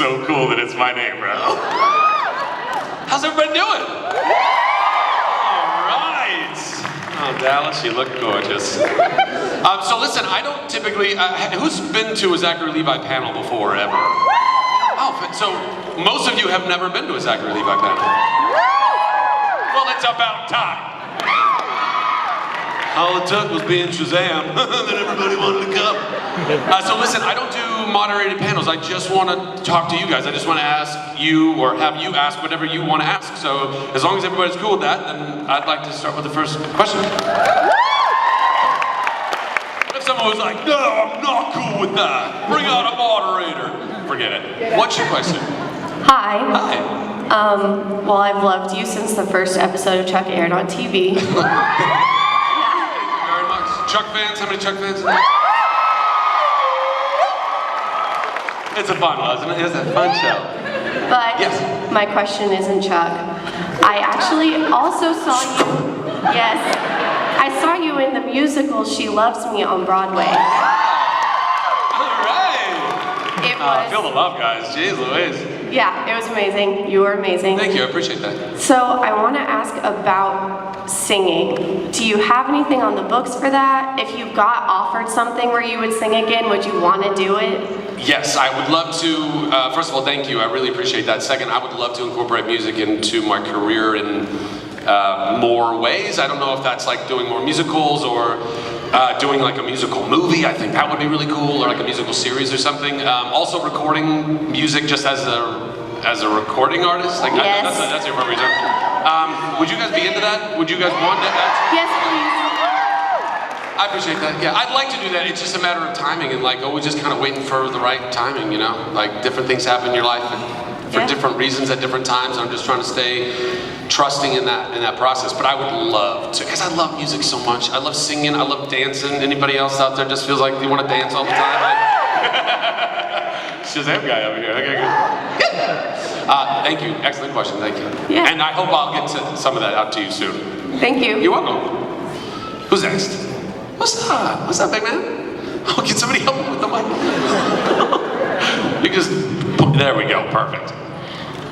so cool that it's my name, bro. How's everybody doing? All right. Oh, Dallas, you look gorgeous. So listen, I don't typically, who's been to a Zackary Levi panel before, ever? Oh, so most of you have never been to a Zackary Levi panel. Well, it's about time. All it took was being Shazam, then everybody wanted to come. So listen, I don't do moderated panels. I just want to talk to you guys. I just want to ask you, or have you ask whatever you want to ask. So as long as everybody's cool with that, then I'd like to start with the first question. If someone was like, no, I'm not cool with that, bring out a moderator. Forget it. What's your question? Hi. Hi. Well, I've loved you since the first episode of Chuck aired on TV. Chuck fans? How many Chuck fans? It's a fun one, isn't it? It's a fun show. But yes. My question isn't Chuck. I actually also saw you. Yes. I saw you in the musical She Loves Me on Broadway. All right. It was. Feel the love, guys. Jeez Louise. Yeah, it was amazing. You were amazing. Thank you. I appreciate that. So I want to ask about singing. Do you have anything on the books for that? If you got offered something where you would sing again, would you want to do it? Yes, I would love to. First of all, thank you. I really appreciate that. Second, I would love to incorporate music into my career in more ways. I don't know if that's like doing more musicals or doing like a musical movie. I think that would be really cool, or like a musical series or something. Also recording music just as a recording artist. Like yes. that's your appropriate term. Would you guys be into that? Would you guys want to add? Yes, please. I appreciate that. Yeah, I'd like to do that. It's just a matter of timing and like always just kind of waiting for the right timing, you know? Like different things happen in your life for different reasons at different times. I'm just trying to stay trusting in that process. But I would love to, because I love music so much. I love singing, I love dancing. Anybody else out there just feels like they want to dance all the time? Like, Shazam guy over here. Okay, good. Thank you. Excellent question. Thank you. Yeah. And I hope I'll get some of that out to you soon. Thank you. You're welcome. Who's next? What's up? What's up, big man? Oh, can somebody help me with the mic? You just, there we go. Perfect.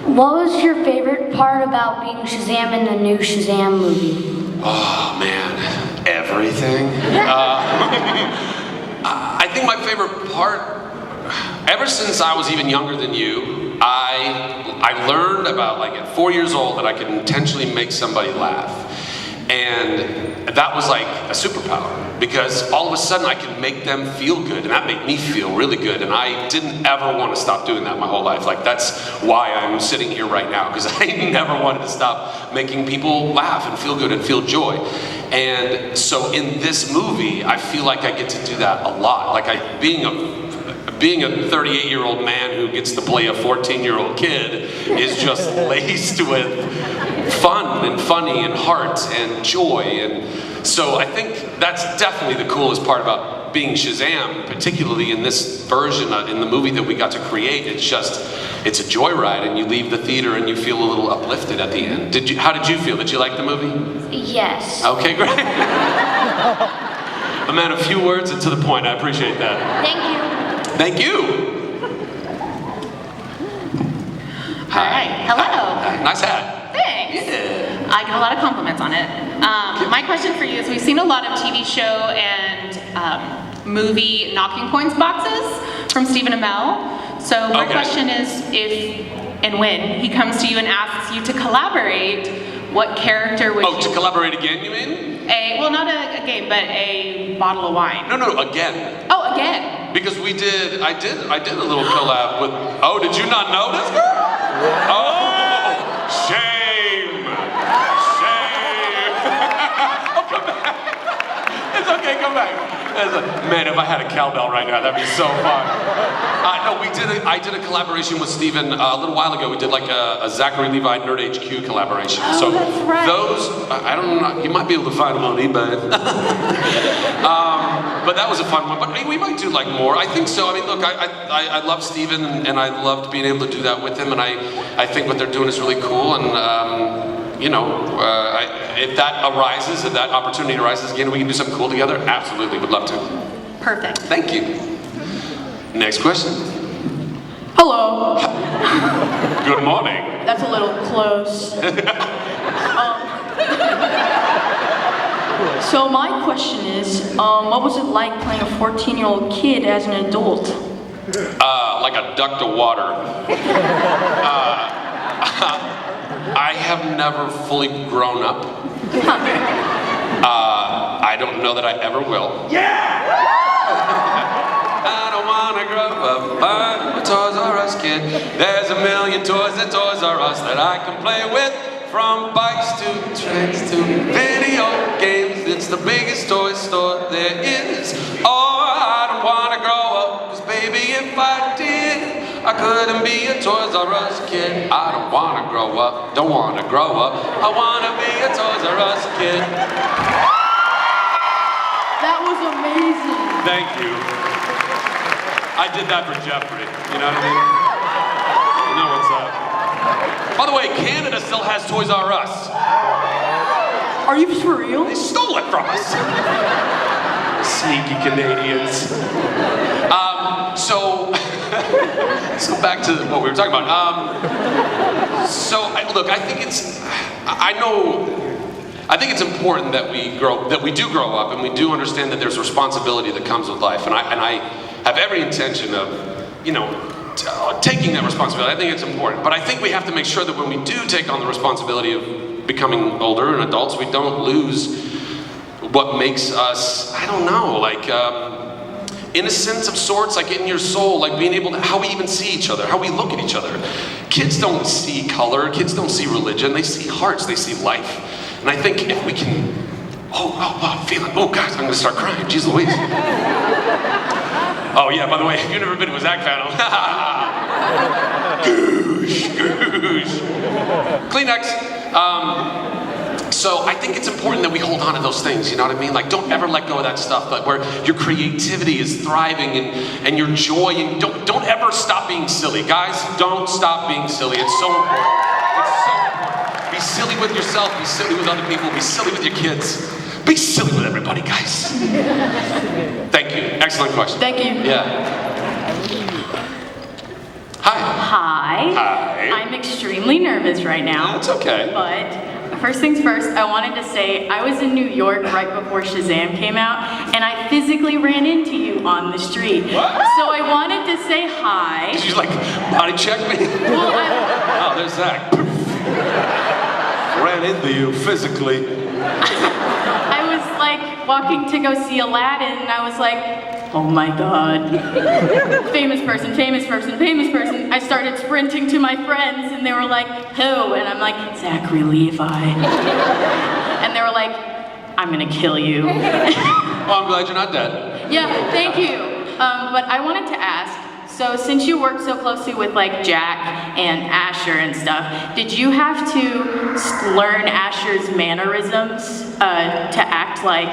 What was your favorite part about being Shazam in the new Shazam movie? Oh, man. Everything. I think my favorite part, ever since I was even younger than you, I learned about, like, at 4 years old that I could intentionally make somebody laugh. And that was like a superpower, because all of a sudden I could make them feel good, and that made me feel really good, and I didn't ever want to stop doing that my whole life. Like, that's why I'm sitting here right now, because I never wanted to stop making people laugh and feel good and feel joy. And so in this movie, I feel like I get to do that a lot. Like, being a 38-year-old man who gets to play a 14-year-old kid is just laced with fun and funny and heart and joy. And so I think that's definitely the coolest part about being Shazam, particularly in this version, in the movie that we got to create. It's a joyride, and you leave the theater and you feel a little uplifted at the end. How did you feel? Did you like the movie? Yes. Okay, great. A man of few words and to the point. I appreciate that. Thank you. Thank you. Hi. Hello. Nice hat. Thanks. Yeah. I get a lot of compliments on it. My question for you is, we've seen a lot of TV show and movie knocking points boxes from Stephen Amell. So my question is, if and when he comes to you and asks you to collaborate, what character would you... Oh, to collaborate again, you mean? Well, not a game, but a bottle of wine. No, again. Oh, again. Because I did a little collab with, oh, did you not notice, girl? Oh, shame. Oh, come back. It's okay, come back. Man, if I had a cowbell right now, that'd be so fun. No, I did a collaboration with Steven a little while ago. We did like a Zackary Levi Nerd HQ collaboration. Oh, so that's right. Those, I don't know, you might be able to find them on eBay. But that was a fun one. But we might do like more. I think so. I mean, look, I love Steven, and I loved being able to do that with him, and I think what they're doing is really cool, and you know, if that arises, if that opportunity arises again, we can do something cool together, absolutely, would love to. Perfect. Thank you. Next question. Hello. Good morning. That's a little close. So my question is, what was it like playing a 14-year-old kid as an adult? Like a duck to water. I have never fully grown up. I don't know that I ever will. Yeah! I don't wanna grow up. I'm a Toys R Us kid. There's a million toys at Toys R Us that I can play with. From bikes to trains to video games. It's the biggest toy store there is. Oh, I don't wanna grow up. 'Cause baby, if I did, I couldn't be a Toys R Us kid. I don't wanna grow up. Don't wanna grow up. I wanna be a Toys R Us kid. That was amazing. Thank you. I did that for Jeffrey. You know what I mean? You know what's up. By the way, Canada still has Toys R Us. Are you for real? They stole it from us. Sneaky Canadians. So back to what we were talking about. Look, I think it's important that we do grow up, and we do understand that there's responsibility that comes with life, and I have every intention of, taking that responsibility. I think it's important, but I think we have to make sure that when we do take on the responsibility of becoming older and adults, we don't lose what makes us, innocence of sorts, like in your soul, like being able to, how we even see each other, how we look at each other. Kids don't see color, kids don't see religion, they see hearts, they see life. And I think if we can, I'm feeling, oh guys, I'm gonna start crying, jeez Louise. Oh yeah, by the way, if you've never been to a Zach panel, goosh. Kleenex. So I think it's important that we hold on to those things, you know what I mean? Like, don't ever let go of that stuff, but where your creativity is thriving and your joy, and don't ever stop being silly. Guys, don't stop being silly. It's so important. It's so important. Be silly with yourself, be silly with other people, be silly with your kids. Be silly with everybody, guys. Thank you. Excellent question. Thank you. Yeah. Hi. Hi. I'm extremely nervous right now. That's okay. But first things first, I wanted to say I was in New York right before Shazam came out, and I physically ran into you on the street. What? So I wanted to say hi. Did you like body check me? Well, Oh, there's Zach. Ran into you physically. I was like walking to go see Aladdin, and I was like, oh my God. Famous person, famous person, famous person. I started sprinting to my friends, and they were like, who? And I'm like, Zackary Levi. And they were like, I'm gonna kill you. Well, I'm glad you're not dead. Yeah, thank you. But I wanted to ask, so since you work so closely with like Jack and Asher and stuff, did you have to learn Asher's mannerisms to act like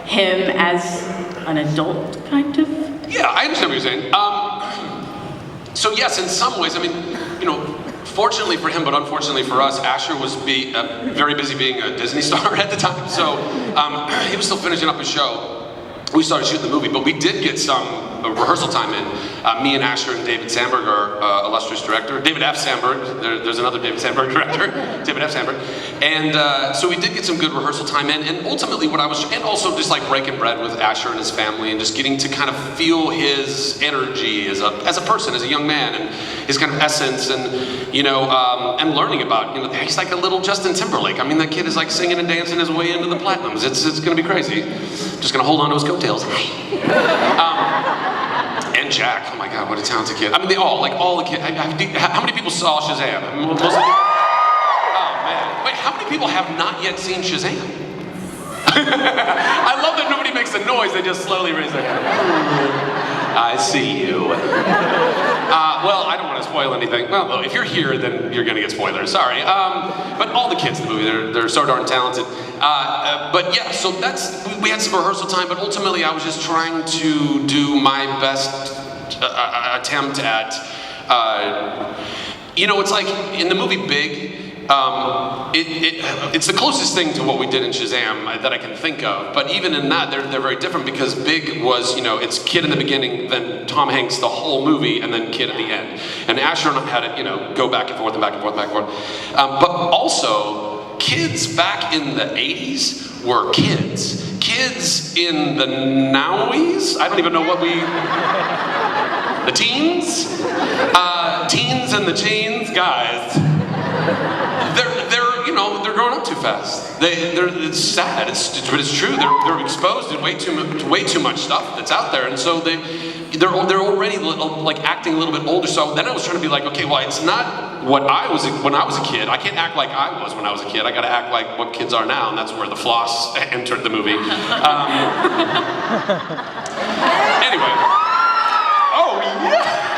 him as an adult, kind of? Yeah, I understand what you're saying. So yes, in some ways, I mean, fortunately for him, but unfortunately for us, Asher was very busy being a Disney star at the time. So he was still finishing up his show. We started shooting the movie, but we did get some rehearsal time in. Me and Asher and David Sandberg, our illustrious director. David F. Sandberg, there's another David Sandberg director, David F. Sandberg. And so we did get some good rehearsal time in, and ultimately what I was, and also just like breaking bread with Asher and his family, and just getting to kind of feel his energy as a person, as a young man, and his kind of essence, and and learning about, he's like a little Justin Timberlake. I mean, that kid is like singing and dancing his way into the platinums. It's gonna be crazy. Just gonna hold on to his coattails. And Jack, oh my God, what a talented kid. I mean, all the kids. How many people saw Shazam? I mean, most of you? Oh man, wait, how many people have not yet seen Shazam? I love that nobody makes a noise, they just slowly raise their hand. I see you. Well, I don't want to spoil anything. Well, if you're here, then you're gonna get spoilers, sorry. But all the kids in the movie, they're so darn talented. But yeah, so we had some rehearsal time, but ultimately I was just trying to do my best attempt at, it's like in the movie Big, it's the closest thing to what we did in Shazam that I can think of. But even in that, they're very different because Big was, it's kid in the beginning, then Tom Hanks the whole movie, and then kid at the end. And Asher had it, go back and forth and back and forth and back and forth. But also, kids back in the 80s were kids. Kids in the nowies, I don't even know what the teens? Teens and the teens, guys. They're growing up too fast. It's sad, but it's true. They're exposed to way too much stuff that's out there, and so they're already like acting a little bit older. So then I was trying to be like, okay, well, it's not what I was when I was a kid. I can't act like I was when I was a kid. I got to act like what kids are now, and that's where the floss entered the movie. Anyway. Oh yeah.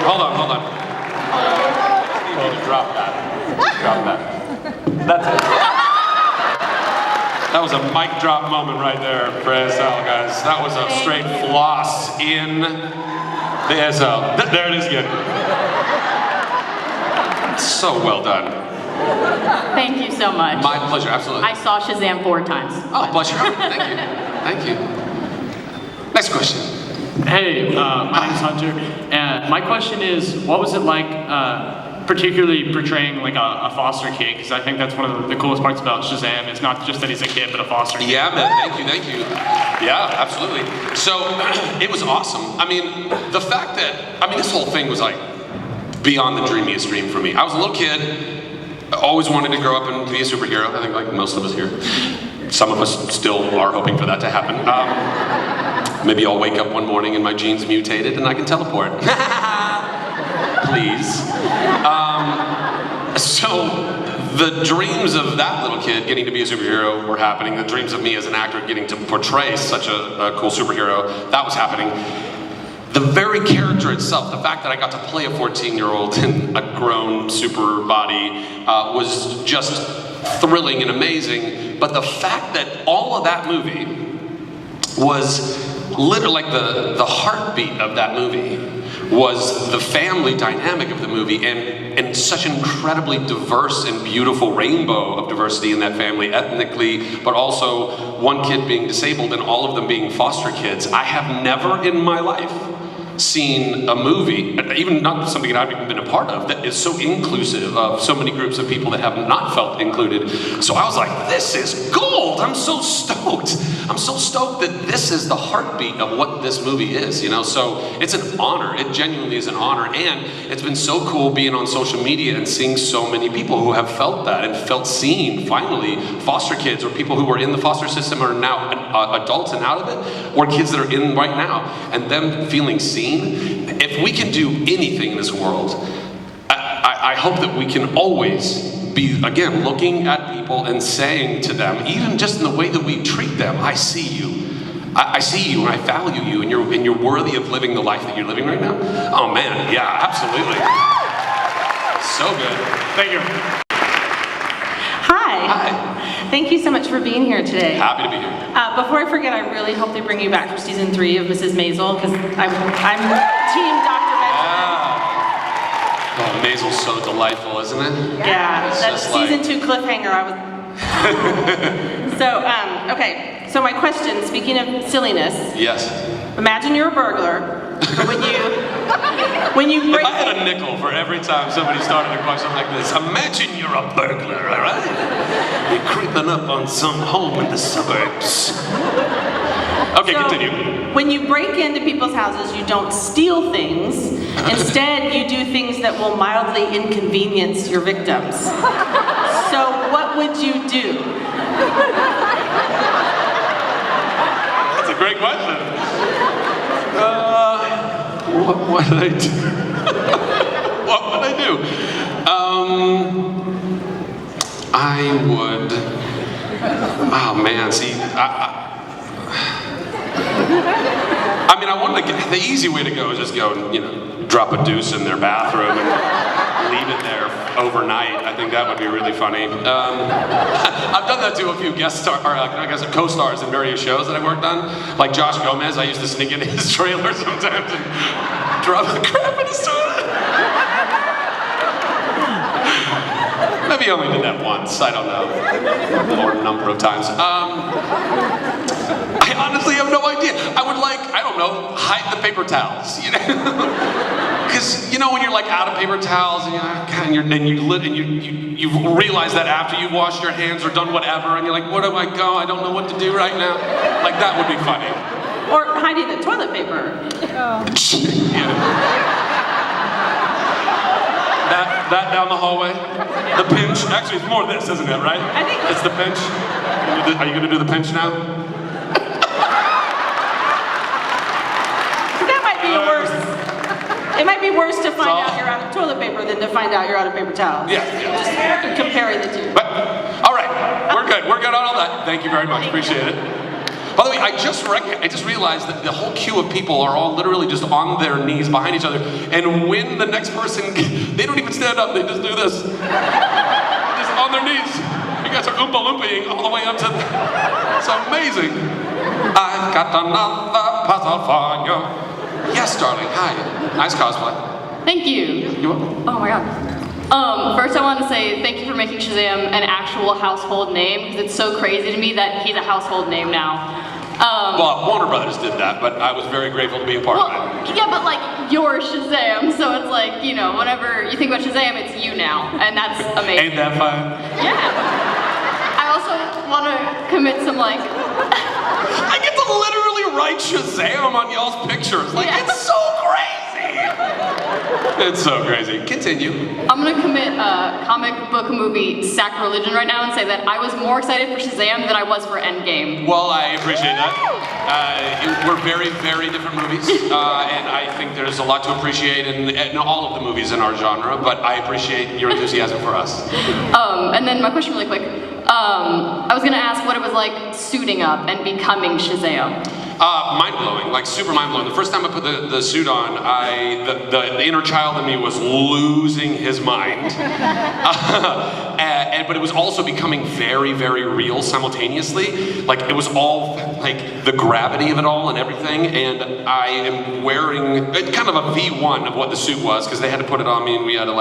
Hold on. You need to drop that. That's it. That was a mic drop moment right there for ASL, guys. That was a straight floss in the ASL. There it is again. So well done. Thank you so much. My pleasure, absolutely. I saw Shazam 4 times. Oh, bless your heart. Thank you. Next question. Hey, my name's Hunter, and my question is, what was it like particularly portraying like a foster kid? Because I think that's one of the coolest parts about Shazam. It's not just that he's a kid, but a foster kid. Yeah, man, thank you. Yeah, absolutely. So, it was awesome. I mean, the fact that, this whole thing was like beyond the dreamiest dream for me. I was a little kid, I always wanted to grow up and be a superhero. I think like most of us here. Some of us still are hoping for that to happen. Maybe I'll wake up one morning and my genes mutated and I can teleport. Please. So the dreams of that little kid getting to be a superhero were happening. The dreams of me as an actor getting to portray such a cool superhero, that was happening. The very character itself, the fact that I got to play a 14-year-old in a grown super body was just thrilling and amazing. But the fact that all of that movie was literally like the heartbeat of that movie was the family dynamic of the movie and such an incredibly diverse and beautiful rainbow of diversity in that family ethnically, but also one kid being disabled and all of them being foster kids. I have never in my life seen a movie, even not something that I've even been a part of, that is so inclusive of so many groups of people that have not felt included. So I was like, this is gold! I'm so stoked! I'm so stoked that this is the heartbeat of what this movie is, So it's an honor. It genuinely is an honor. And it's been so cool being on social media and seeing so many people who have felt that and felt seen, finally. Foster kids or people who were in the foster system are now adults and out of it, or kids that are in right now, and them feeling seen. If we can do anything in this world, I hope that we can always be, again, looking at people and saying to them, even just in the way that we treat them, I see you. I see you and I value you and you're worthy of living the life that you're living right now. Oh man, yeah, absolutely. So good. Thank you. Hi. Thank you so much for being here today. Happy to be here. Before I forget, I really hope they bring you back for season 3 of Mrs. Maisel, because I'm team Dr. Oh, Maisel's so delightful, isn't it? Yeah, It's that's just season 2 cliffhanger. Okay, so my question, speaking of silliness. Yes. Imagine you're a burglar. When you break... If I had a nickel for every time somebody started a question like this, imagine you're a burglar, all right? You're creeping up on some home in the suburbs. Okay, continue. When you break into people's houses, you don't steal things. Instead, you do things that will mildly inconvenience your victims. So what would you do? That's a great question. What did I do? What would I do? I would... Oh man, see, I mean, I wanted to get, the easy way to go is just go and, drop a deuce in their bathroom and leave it there overnight. I think that would be really funny. I've done that to a few guest stars, or I guess co-stars in various shows that I've worked on. Like Josh Gomez, I used to sneak into his trailer sometimes and drop the crap in his toilet. Maybe I only did that once, I don't know. Or a number of times. I honestly have no idea. I would I don't know, hide the paper towels, you know? Because, you know, when you're out of paper towels and you realize that after you washed your hands or done whatever and you're like, where do I go? I don't know what to do right now. That would be funny. Or hiding the toilet paper. That down the hallway, the pinch. Actually, it's more this, isn't it? Right? I think it's the pinch. Are you gonna do the pinch now? That might be worse. It might be worse to find out you're out of toilet paper than to find out you're out of paper towels. Yeah. Just comparing the two. But, all right, we're good. We're good on all that. Thank you very much. Appreciate it. By the way, I just realized that the whole queue of people are all literally just on their knees behind each other. And when the next person, they don't even stand up, they just do this. Just on their knees. You guys are Oompa Loompaing all the way up to it's amazing. I've got another puzzle for you. Yes, darling, hi. Nice cosplay. Thank you. You're welcome. Oh my god. First I want to say thank you for making Shazam an actual household name, because it's so crazy to me that he's a household name now. Well, Warner Brothers did that, but I was very grateful to be a part of it. Yeah, but you're Shazam, so it's you know, whenever you think about Shazam, it's you now, and that's amazing. Ain't that fun? Yeah. I also want to commit some I get to literally write Shazam on y'all's pictures. It's so crazy. It's so crazy. Continue. I'm gonna commit a comic book movie sacrilege right now and say that I was more excited for Shazam than I was for Endgame. Well, I appreciate that. We're very, very different movies, and I think there's a lot to appreciate in all of the movies in our genre, but I appreciate your enthusiasm for us. And then my question really quick. I was gonna ask what it was like suiting up and becoming Shazam. Mind-blowing, super mind-blowing. The first time I put the suit on, the inner child in me was losing his mind. But it was also becoming very, very real simultaneously. It was all, the gravity of it all and everything, and I am wearing kind of a V1 of what the suit was, because they had to put it on me and we had to,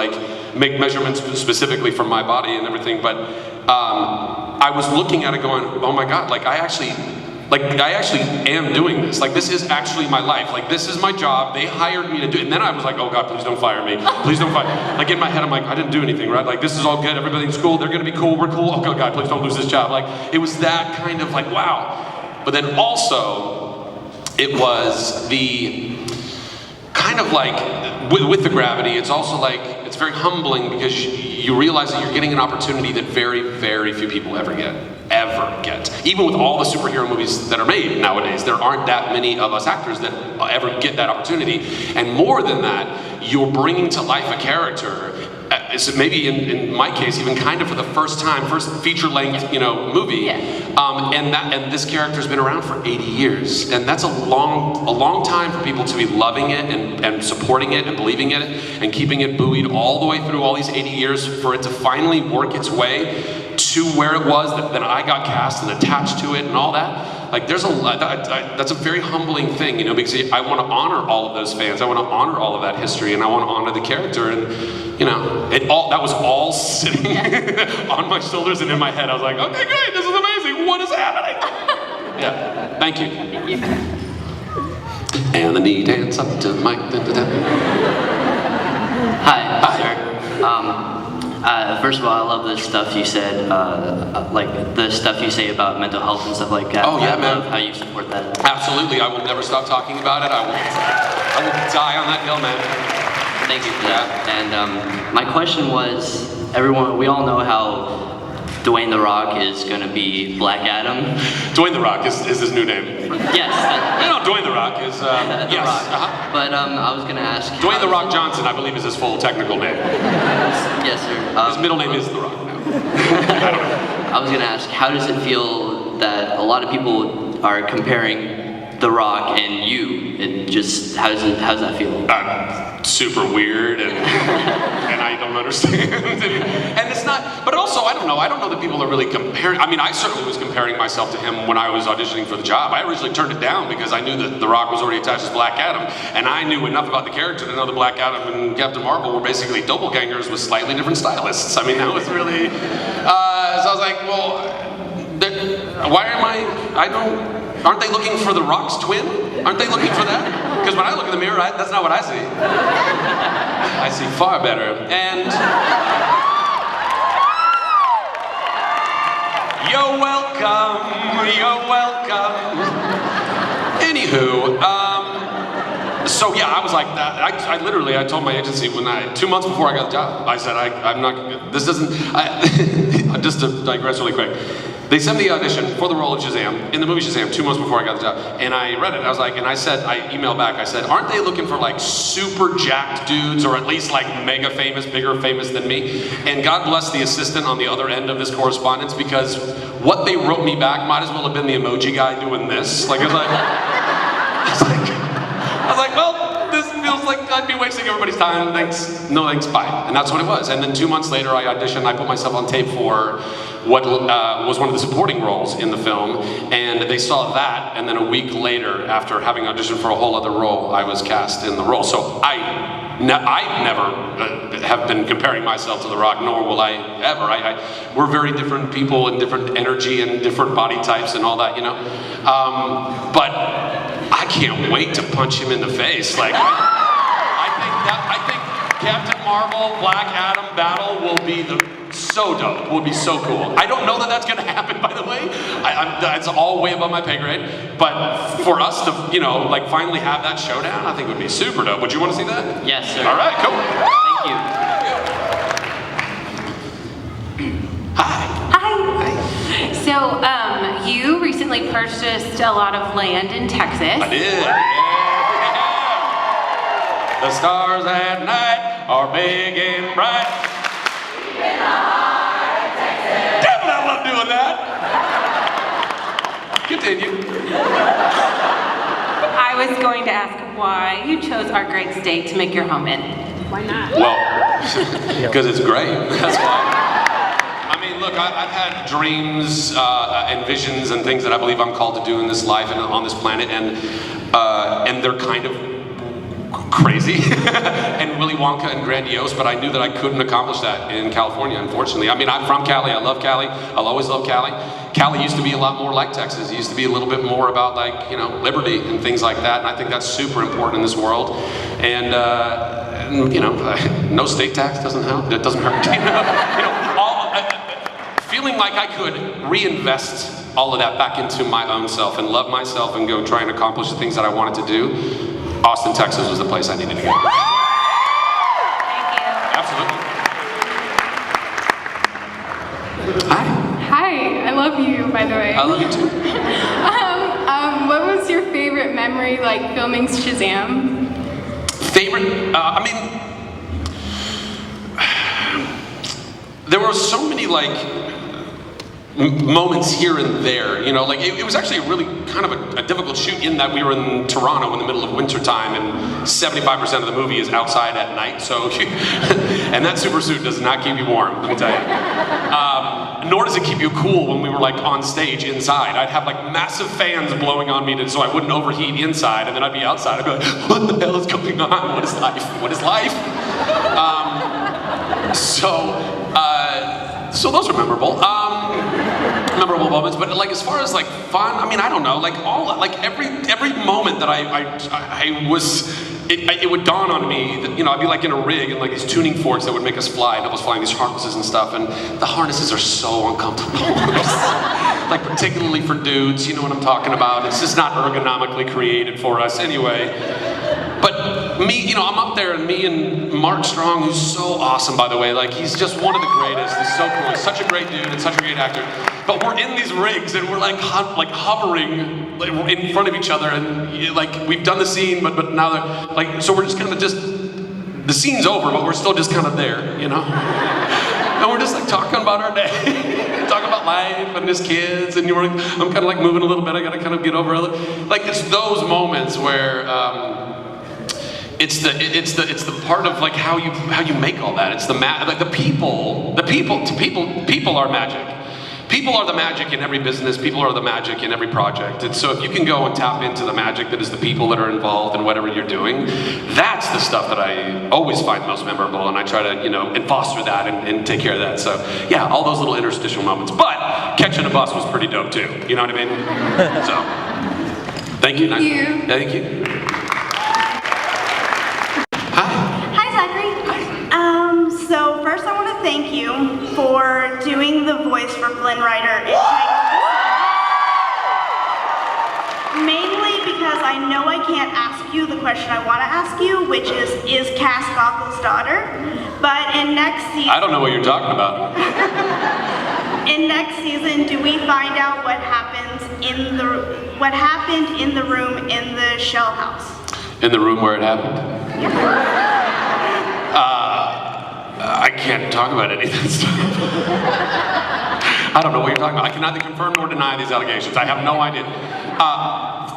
make measurements specifically for my body and everything, but I was looking at it going, oh my god, I actually am doing this. This is actually my life. This is my job. They hired me to do it. And then I was like, oh God, please don't fire me. Please don't fire me. In my head, I'm I didn't do anything, right? This is all good. Everything's cool. They're going to be cool. We're cool. Oh God, please don't lose this job. It was that kind of wow. But then also, it was the kind of with the gravity, it's also it's very humbling, because you realize that you're getting an opportunity that very, very few people ever get. Even with all the superhero movies that are made nowadays, there aren't that many of us actors that ever get that opportunity. And more than that, you're bringing to life a character. So maybe in my case, even kind of for the first feature-length, movie. Yeah. And this character's been around for 80 years, and that's a long time for people to be loving it and supporting it and believing in it and keeping it buoyed all the way through all these 80 years for it to finally work its way to where it was that I got cast and attached to it and all that. There's that's a very humbling thing, because I want to honor all of those fans. I want to honor all of that history, and I want to honor the character. And that was all sitting on my shoulders and in my head. I was like, okay, great, this is amazing. What is happening? Yeah, thank you. And the knee dance up to the mic. Hi, sir. First of all, I love the stuff you said, the stuff you say about mental health and stuff like that. Oh yeah, I man. love how you support that. Absolutely, I will never stop talking about it. I will die on that hill, man. Thank you for that. And my question was, we all know how Dwayne The Rock is going to be Black Adam. Dwayne The Rock is his new name. Yes. Dwayne The Rock is, The yes. Rock. Uh-huh. But I was going to ask... Dwayne The Rock Johnson, I believe, is his full technical name. Yes, sir. His middle name is The Rock now. I don't know. I was going to ask, how does it feel that a lot of people are comparing The Rock and you, and just how's that feel? Super weird, and I don't understand. And it's not, but also I don't know that people are really comparing. I mean, I certainly was comparing myself to him when I was auditioning for the job. I originally turned it down because I knew that The Rock was already attached as Black Adam, and I knew enough about the character to know that Black Adam and Captain Marvel were basically doppelgangers with slightly different stylists. I mean, that was really, so I was like, well, why am aren't they looking for The Rock's twin? Aren't they looking for that? Because when I look in the mirror, that's not what I see. I see far better. And you're welcome. You're welcome. Anywho, so yeah, I was like that. I literally told my agency 2 months before I got the job, I said, I'm not, this doesn't, just to digress really quick. They sent me the audition for the role of Shazam, in the movie Shazam, 2 months before I got the job. And I read it, I was like, I emailed back, I said, aren't they looking for like super jacked dudes, or at least like mega famous, bigger famous than me? And God bless the assistant on the other end of this correspondence, because what they wrote me back might as well have been the emoji guy doing this. Like, I was like, well, this feels like I'd be wasting everybody's time, thanks, no thanks, bye. And that's what it was. And then 2 months later, I auditioned, I put myself on tape for what was one of the supporting roles in the film, and they saw that, and then a week later, after having auditioned for a whole other role, I was cast in the role. So I never have been comparing myself to The Rock, nor will I ever. We're very different people and different energy and different body types and all that, you know? But I can't wait to punch him in the face. Like, I think Captain Marvel, Black Adam battle will be so dope. Will be so cool. I don't know that that's gonna happen, by the way. It's all way above my pay grade. But for us to, like finally have that showdown, I think would be super dope. Would you want to see that? Yes, sir. All right, cool. Thank you. Hi. So, you recently purchased a lot of land in Texas. I did. Yeah. The stars at night are big and bright. Damn it, I love doing that. Continue. I was going to ask why you chose our great state to make your home in. Why not? Well, because it's great. That's why. I mean, look, I've had dreams and visions and things that I believe I'm called to do in this life and on this planet, and they're kind of crazy and Willy Wonka and grandiose, but I knew that I couldn't accomplish that in California, unfortunately. I mean, I'm from Cali, I love Cali, I'll always love Cali. Cali used to be a lot more like Texas. It used to be a little bit more about like, liberty and things like that, and I think that's super important in this world. And no state tax doesn't help, it doesn't hurt. Feeling like I could reinvest all of that back into my own self and love myself and go try and accomplish the things that I wanted to do, Austin, Texas was the place I needed to go. Thank you. Absolutely. Hi, I love you, by the way. I love you too. What was your favorite memory, like filming Shazam? Favorite? There were so many moments here and there, it was actually really kind of a difficult shoot in that we were in Toronto in the middle of winter time, and 75% of the movie is outside at night, so, and that super suit does not keep you warm, let me tell you. Nor does it keep you cool when we were on stage inside. I'd have massive fans blowing on me so I wouldn't overheat inside, and then I'd be outside, I'd be like, what the hell is going on? What is life? What is life? So those are memorable. Memorable moments, but as far as fun, I mean, I don't know, every moment that I was, it would dawn on me that, I'd be in a rig and these tuning forks that would make us fly, and I was flying these harnesses and stuff, and the harnesses are so uncomfortable. Particularly for dudes, you know what I'm talking about. It's just not ergonomically created for us anyway. But me, I'm up there, and me and Mark Strong, who's so awesome, by the way, he's just one of the greatest. He's so cool. He's such a great dude and such a great actor. But we're in these rigs, and we're hovering in front of each other, and we've done the scene, but now they're so we're just kind of the scene's over, but we're still just kind of there, And we're just talking about our day. talking about life and his kids, and I'm kind of like moving a little bit. I got to kind of get over it. Like it's those moments where it's the part of like how you make all that. It's the people are magic. People are the magic in every business. People are the magic in every project. And so if you can go and tap into the magic that is the people that are involved in whatever you're doing, that's the stuff that I always find most memorable. And I try to, and foster that and take care of that. So yeah, all those little interstitial moments. But catching a bus was pretty dope too. You know what I mean? So, thank you. Thank you. Thank you. Hi, Zackary. So first I want to thank you for doing the voice for Flynn Rider. Mainly because I know I can't ask you the question I want to ask you, which is Cass Gockel's daughter? But in next season... I don't know what you're talking about. In next season, do we find out what happened in the room in the shell house? In the room where it happened? I can't talk about any of that stuff. I don't know what you're talking about. I can neither confirm nor deny these allegations. I have no idea.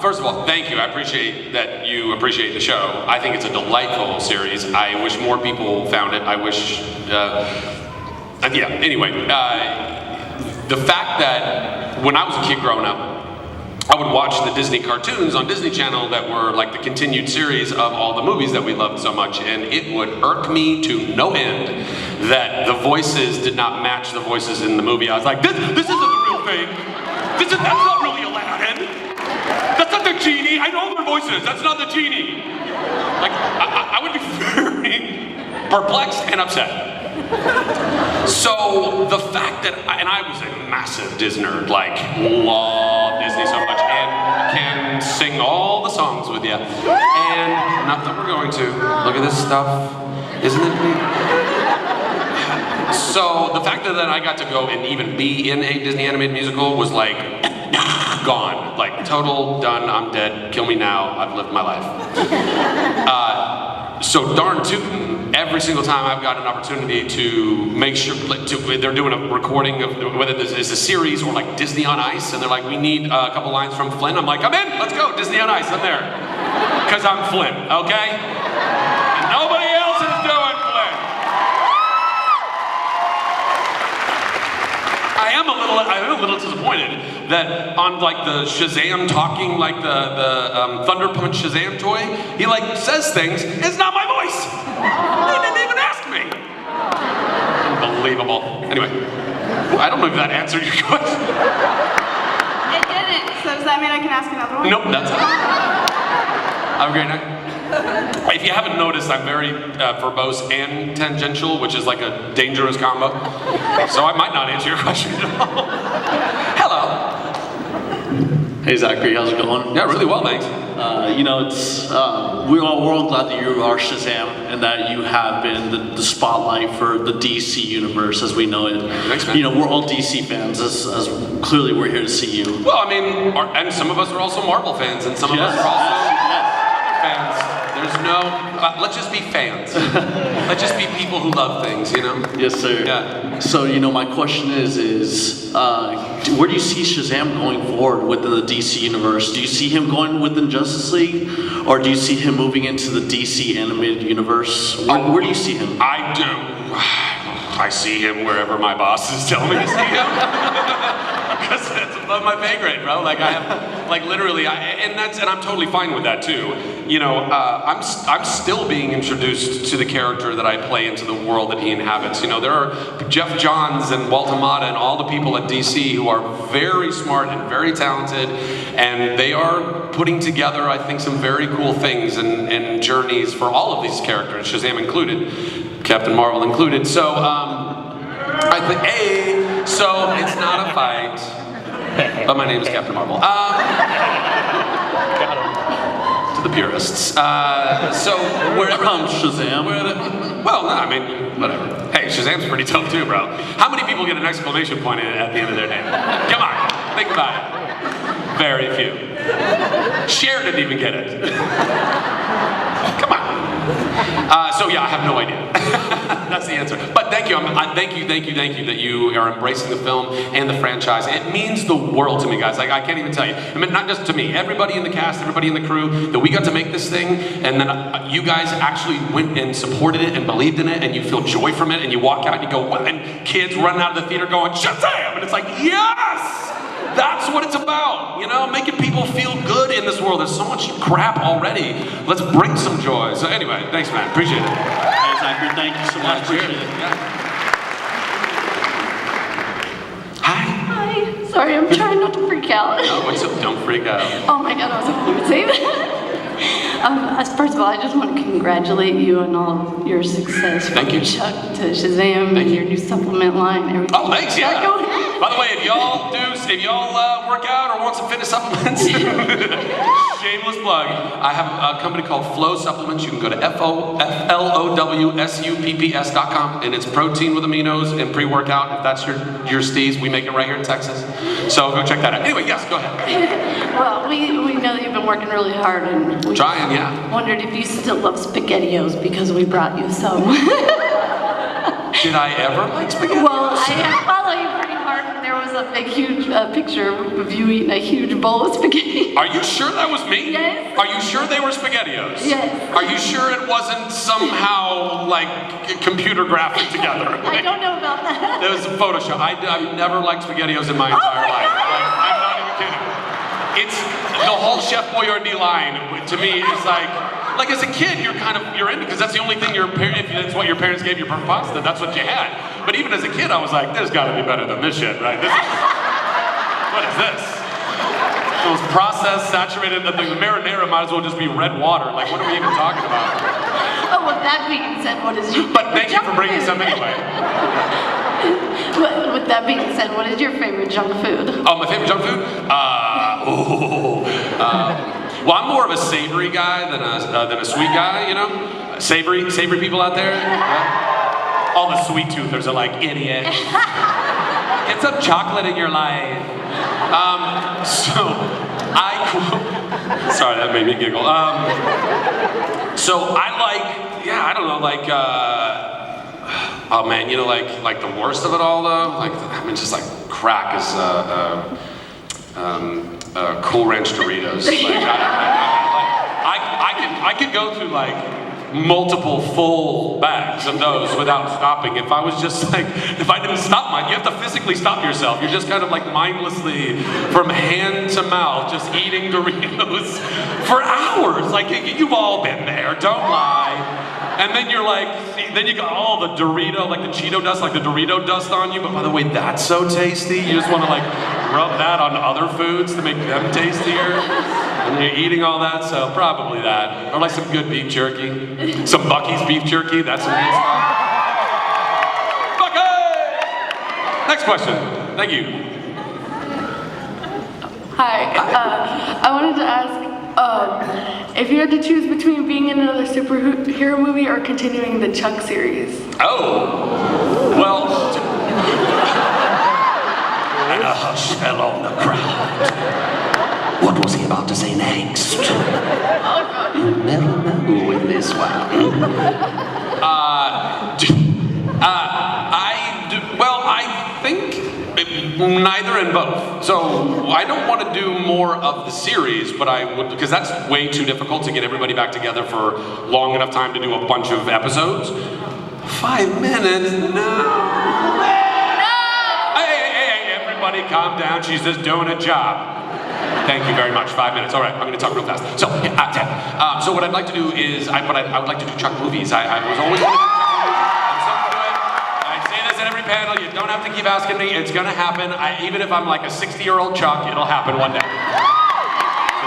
First of all, thank you. I appreciate that you appreciate the show. I think it's a delightful series. I wish more people found it. I wish, anyway. The fact that when I was a kid growing up, I would watch the Disney cartoons on Disney Channel that were like the continued series of all the movies that we loved so much, and it would irk me to no end that the voices did not match the voices in the movie. I was like, this isn't the real thing. That's not really Aladdin. That's not the genie. I know their voices. That's not the genie. Like, I would be very perplexed and upset. So the fact that, and I was a massive Disney nerd, like love Disney so much, and can sing all the songs with you. And not that we're going to. Look at this stuff, isn't it neat? So the fact that I got to go and even be in a Disney animated musical was like gone, like total done. I'm dead. Kill me now. I've lived my life. So darn tootin', every single time I've got an opportunity to make sure, they're doing a recording of whether this is a series or like Disney on Ice, and they're like, we need a couple lines from Flynn. I'm like, I'm in, let's go, Disney on Ice, I'm there. Because I'm Flynn, okay? And nobody else is doing Flynn. I am a little disappointed that on like the Shazam talking, like the Thunder Punch Shazam toy, he like says things, it's not my voice! They didn't even ask me! Unbelievable. Anyway, I don't know if that answered your question. It didn't, so does that mean I can ask another one? Nope, that's it. Have a great night. If you haven't noticed, I'm very verbose and tangential, which is like a dangerous combo. So I might not answer your question at all. Hello. Hey Zackary, how's it going? Yeah, really well, thanks. We're all glad that you are Shazam and that you have been the spotlight for the DC universe as we know it. Thanks, man. We're all DC fans, as clearly we're here to see you. Well, I mean, and some of us are also Marvel fans, and some of us are also other fans. There's no, let's just be fans. Let's just be people who love things, Yes, sir. Yeah. So, my question is where do you see Shazam going forward within the DC universe? Do you see him going within Justice League? Or do you see him moving into the DC animated universe? Where do you see him? I do. I see him wherever my bosses tell me to see him. Because that's above my pay grade, bro. Like I have, like literally, and I'm totally fine with that too. I'm still being introduced to the character that I play into the world that he inhabits. There are Jeff Johns and Walt Hamada and all the people at DC who are very smart and very talented, and they are putting together, I think, some very cool things and journeys for all of these characters, Shazam included, Captain Marvel included. So I think, so it's not a fight. But my name is Captain Marvel. To the purists. So wherever Shazam. Well, no, I mean, whatever. Hey, Shazam's pretty tough too, bro. How many people get an exclamation point at the end of their name? Come on, think about it. Very few. Cher didn't even get it. Come on. So yeah, I have no idea. That's the answer. But thank you. Thank you that you are embracing the film and the franchise. It means the world to me, guys. Like, I can't even tell you. I mean, not just to me. Everybody in the cast, everybody in the crew, that we got to make this thing, and then you guys actually went and supported it and believed in it, and you feel joy from it, and you walk out and you go, what? And kids running out of the theater going, Shazam! And it's like, yes! That's what it's about, you know, making people feel good in this world. There's so much crap already. Let's bring some joy. So anyway, thanks, man. Appreciate it. Hey, Zackary, thank you so much. Appreciate it. Hi. Sorry, I'm trying not to freak out. No, don't freak out. Oh my God, I was hoping you would say that. First of all, I just want to congratulate you on all of your success. Thank you. Chuck to Shazam and your new supplement line. Everything. Oh, thanks, yeah. By the way, if y'all work out or want some fitness supplements, shameless plug, I have a company called Flow Supplements. You can go to FLOWSUPPS.com, and it's protein with aminos and pre-workout. If that's your steez, we make it right here in Texas. So go check that out. Anyway, yes, go ahead. Well, we know that you've been working really hard, and we trying, yeah. Wondered if you still love SpaghettiOs because we brought you some. Did I ever like SpaghettiOs? Well, I follow you pretty hard, and there was a big, huge picture of you eating a huge bowl of spaghetti. Are you sure that was me? Yes. Are you sure they were SpaghettiOs? Yes. Are you sure it wasn't somehow like computer graphic together? I don't know about that. It was a Photoshop. I've never liked SpaghettiOs in my entire life. Like, I'm not even kidding. It's the whole Chef Boyardee line to me is like as a kid you're into because that's the only thing if that's what your parents gave you for pasta, that's what you had. But even as a kid I was like, there's got to be better than this shit, right? What is this? Those processed, saturated, the marinara might as well just be red water. Like, what are we even talking about? Oh, with that being said, what is your But thank you for bringing some anyway. With that being said, what is your favorite junk food? Oh, my favorite junk food? Well, I'm more of a savory guy than a sweet guy, you know? Savory people out there? Yeah? All the sweet toothers are like, idiot. Get some chocolate in your life. Sorry, that made me giggle. So I oh man, you know, like the worst of it all though? Just like crack is, Cool Ranch Doritos. I could go through like multiple full bags of those without stopping. If I was just like, if I didn't stop you have to physically stop yourself. You're just kind of like mindlessly from hand to mouth, just eating Doritos for hours. Like you've all been there, don't lie. And then you're like, then you got all the Dorito, like the Cheeto dust, like the Dorito dust on you. But by the way, that's so tasty. You just want to like rub that on other foods to make them tastier. And you're eating all that, so probably that. Or like some good beef jerky. Some Buc-ee's beef jerky, that's some good stuff. Buc-ee! Next question, thank you. Hi, I wanted to ask, if you had to choose between being in another superhero movie or continuing the Chuck series? Oh, well, and a hush fell on the crowd. What was he about to say next? You never know with this one. I think neither and both. So I don't want to do more of the series, but I would, because that's way too difficult to get everybody back together for long enough time to do a bunch of episodes. 5 minutes? No. Hey, everybody calm down. She's just doing a job. Thank you very much. 5 minutes. All right, I'm going to talk real fast. So, 10. So what I'd like to do is, I would like to do Chuck movies. I was always wanting to do Chuck movies. I'm so into it. I say this at every panel. You don't have to keep asking me. It's going to happen. Even if I'm like a 60-year-old Chuck, it'll happen one day. So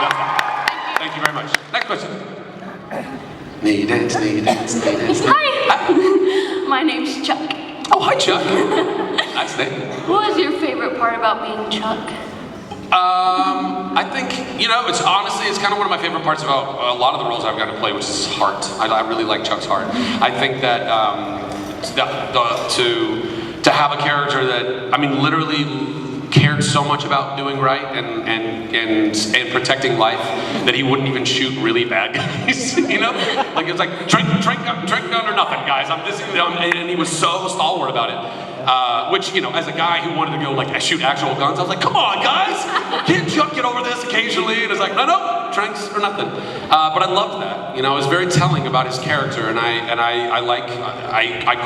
that's that. Thank you very much. Next question. Knee dance. Hi. My name's Chuck. Oh, hi, Chuck. Nice name. What was your favorite part about being Chuck? I think, it's kind of one of my favorite parts about a lot of the roles I've got to play, which is heart. I really like Chuck's heart. I think that to have a character that, literally cared so much about doing right and protecting life that he wouldn't even shoot really bad guys. You know, like it's like drink gun or nothing, guys. I'm this, and he was so stalwart about it. Which, you know, as a guy who wanted to go like shoot actual guns, I was like, come on, guys, can't Chuck get over this occasionally? And it's like, no, drinks or nothing. But I loved that. You know, it was very telling about his character, and I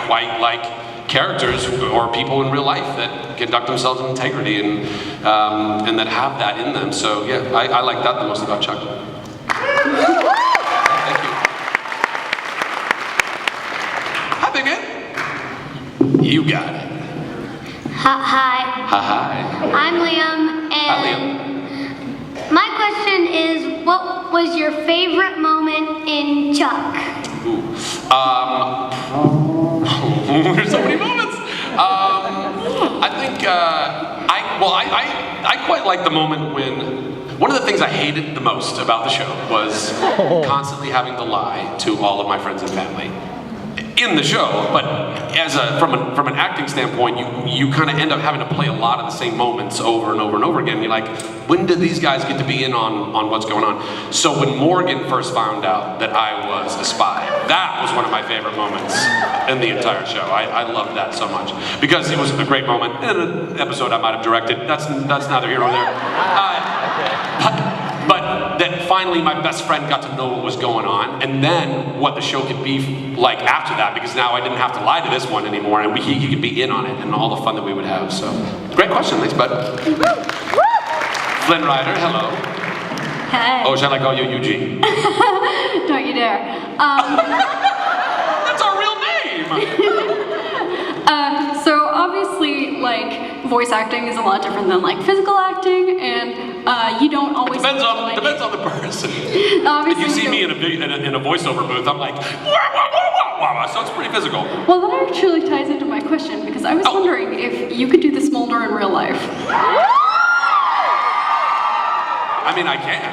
quite like characters or people in real life that conduct themselves with integrity and that have that in them. So yeah, I like that the most about Chuck. Thank you. Hi, big man. You got it. Hi. Hi. I'm Liam, and Hi, Liam. my question is, what was your favorite moment in Chuck? There's so many moments. I think I quite like the moment when one of the things I hated the most about the show was constantly having to lie to all of my friends and family in the show. But as from an acting standpoint, you kind of end up having to play a lot of the same moments over and over and over again. You're like, when did these guys get to be in on what's going on? So when Morgan first found out that I was a spy, that was one of my favorite moments in the entire show. I loved that so much because it was a great moment in an episode I might have directed. That's neither here nor there. But that finally my best friend got to know what was going on, and then what the show could be like after that, because now I didn't have to lie to this one anymore, and he could be in on it and all the fun that we would have. So, great question, thanks, bud. Flynn Ryder, hello. Hey. Oh, shall I call you Eugene? Don't you dare. That's our real name! So obviously, like, voice acting is a lot different than like physical acting, and you don't always. Depends on the person. Obviously, if you see me in a voiceover booth, I'm like, wah, so it's pretty physical. Well, that actually ties into my question, because I was wondering if you could do the Smolder in real life. I mean, I can.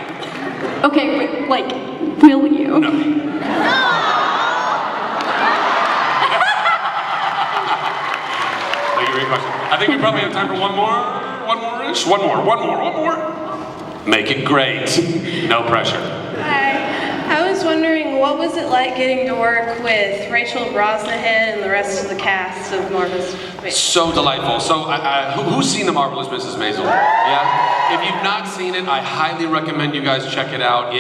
Okay, but, like, will you? No. Thank you for your question. I think we probably have time for one more-ish. One more. Make it great. No pressure. Hi. I was wondering, what was it like getting to work with Rachel Brosnahan and the rest of the cast of Marvelous Mrs. So delightful. So, who's seen The Marvelous Mrs. Maisel? Yeah? If you've not seen it, I highly recommend you guys check it out.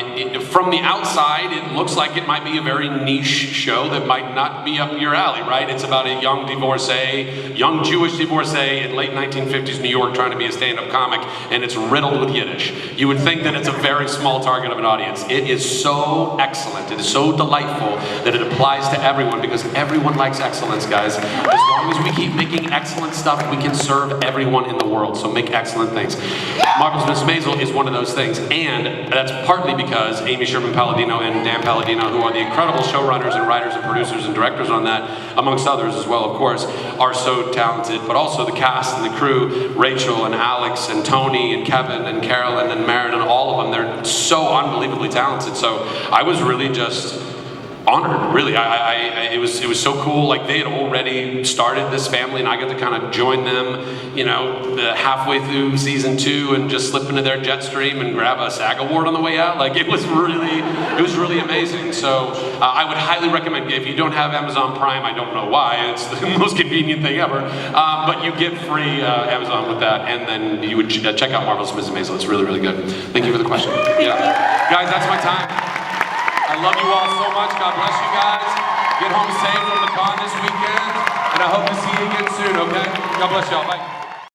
From the outside, it looks like it might be a very niche show that might not be up your alley, right? It's about a young Jewish divorcee in late 1950s New York trying to be a stand-up comic, and it's riddled with Yiddish. You would think that it's a very small target of an audience. It is so excellent. It is so delightful that it applies to everyone, because everyone likes excellence, guys. As long as we keep making excellent stuff, we can serve everyone in the world. So make excellent things. Marvelous Mrs. Maisel is one of those things, and that's partly because Amy Sherman Palladino and Dan Palladino, who are the incredible showrunners and writers and producers and directors on that, amongst others as well, of course, are so talented. But also the cast and the crew, Rachel and Alex and Tony and Kevin and Carolyn and Marin and all of them, they're so unbelievably talented. So I was really just honored, really. It was so cool. Like, they had already started this family, and I got to kind of join them, you know, halfway through season 2 and just slip into their jet stream and grab a SAG award on the way out. Like, it was really amazing. So I would highly recommend, if you don't have Amazon Prime, I don't know why, it's the most convenient thing ever, but you get free Amazon with that, and then you would check out Marvelous Mrs. Maisel. It's really good. Thank you for the question. Yeah. Guys, that's my time. I love you all so much. God bless you guys. Get home safe from the con this weekend. And I hope to see you again soon, okay? God bless y'all. Bye.